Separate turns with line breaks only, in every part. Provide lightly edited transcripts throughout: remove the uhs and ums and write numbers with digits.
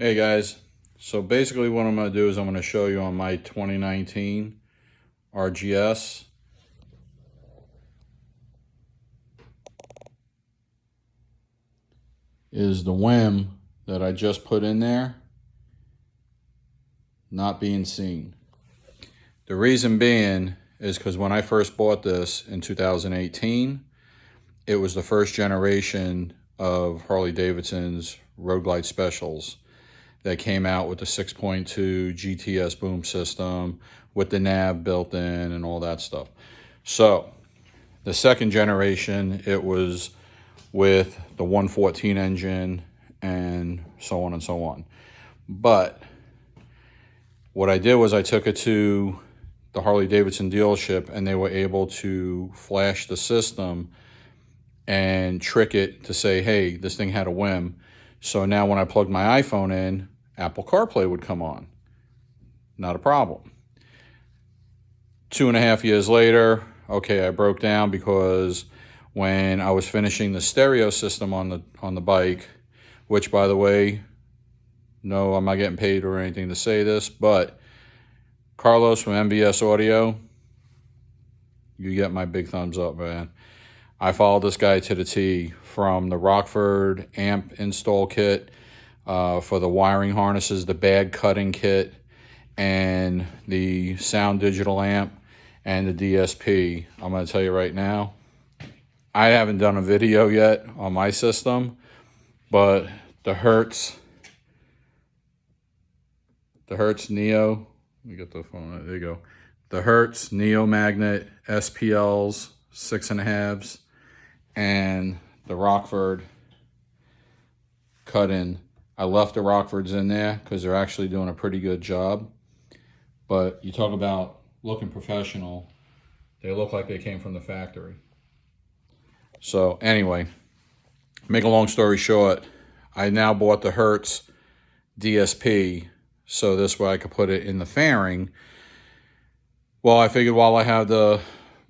Hey guys, so basically what I'm going to do is I'm going to show you on my 2019 RGS is the WHIM that I just put in there not being seen. The reason being is because when I first bought this in 2018, it was the first generation of Harley Davidson's Road Glide Specials that came out with the 6.2 GTS boom system with the nav built in and all that stuff. So the second generation, it was with the 114 engine and so on and so on. But what I did was I took it to the Harley Davidson dealership and they were able to flash the system and trick it to say, hey, this thing had a WHIM. So now when I plugged my iPhone in, Apple CarPlay would come on. Not a problem. 2.5 years later, okay, I broke down because when I was finishing the stereo system on the bike, which by the way, no, I'm not getting paid or anything to say this, but Carlos from MBS Audio, you get my big thumbs up, man. I followed this guy to the T, from the Rockford amp install kit, for the wiring harnesses, the bag cutting kit, and the sound digital amp, and the DSP. I'm going to tell you right now, I haven't done a video yet on my system, but the Hertz Neo, let me get the phone, there you go. The Hertz Neo Magnet SPLs 6.5s and the Rockford cut-in. I left the Rockfords in there because they're actually doing a pretty good job. But you talk about looking professional, they look like they came from the factory. So anyway, make a long story short, I now bought the Hertz DSP so this way I could put it in the fairing. Well, I figured while I have the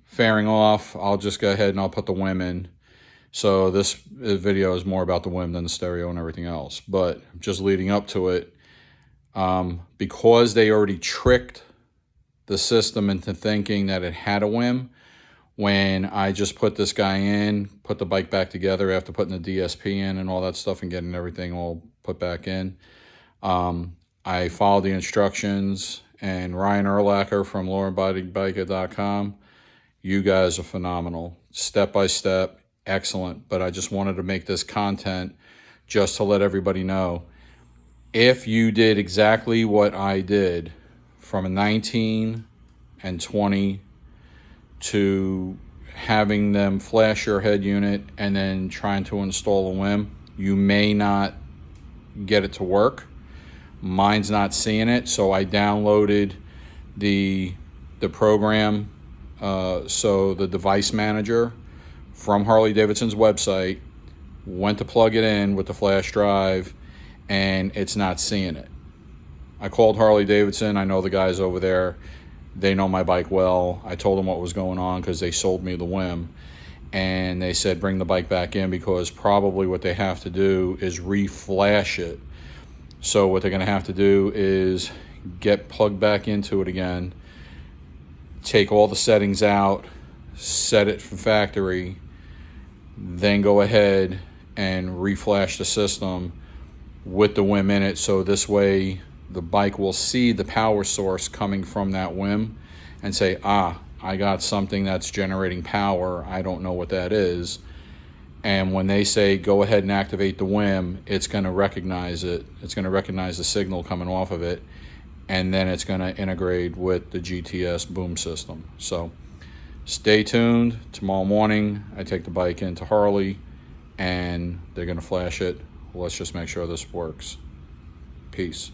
fairing off, I'll just go ahead and I'll put the WHIM in. So this video is more about the WHIM than the stereo and everything else. But just leading up to it, because they already tricked the system into thinking that it had a WHIM, when I just put this guy in, put the bike back together after putting the DSP in and all that stuff and getting everything all put back in, I followed the instructions, and Ryan Erlacher from LaurenBodyBiker.com, you guys are phenomenal. Step by step, excellent. But I just wanted to make this content just to let everybody know, if you did exactly what I did from a 19 and 20 to having them flash your head unit and then trying to install a WHIM, you may not get it to work. Mine's not seeing it, so I downloaded the program, so the device manager from Harley Davidson's website, went to plug it in with the flash drive, and it's not seeing it. I called Harley Davidson. I know the guys over there. They know my bike well. I told them what was going on because they sold me the WHIM. And they said bring the bike back in because probably what they have to do is re-flash it. So what they're going to have to do is get plugged back into it again, take all the settings out, set it from factory, then go ahead and re-flash the system with the WHIM in it, so this way the bike will see the power source coming from that WHIM and say, I got something that's generating power, I don't know what that is. And when they say go ahead and activate the WHIM, it's going to recognize it. It's going to recognize the signal coming off of it, and then it's going to integrate with the GTS boom system. So stay tuned. Tomorrow morning, I take the bike into Harley, and they're going to flash it. Let's just make sure this works. Peace.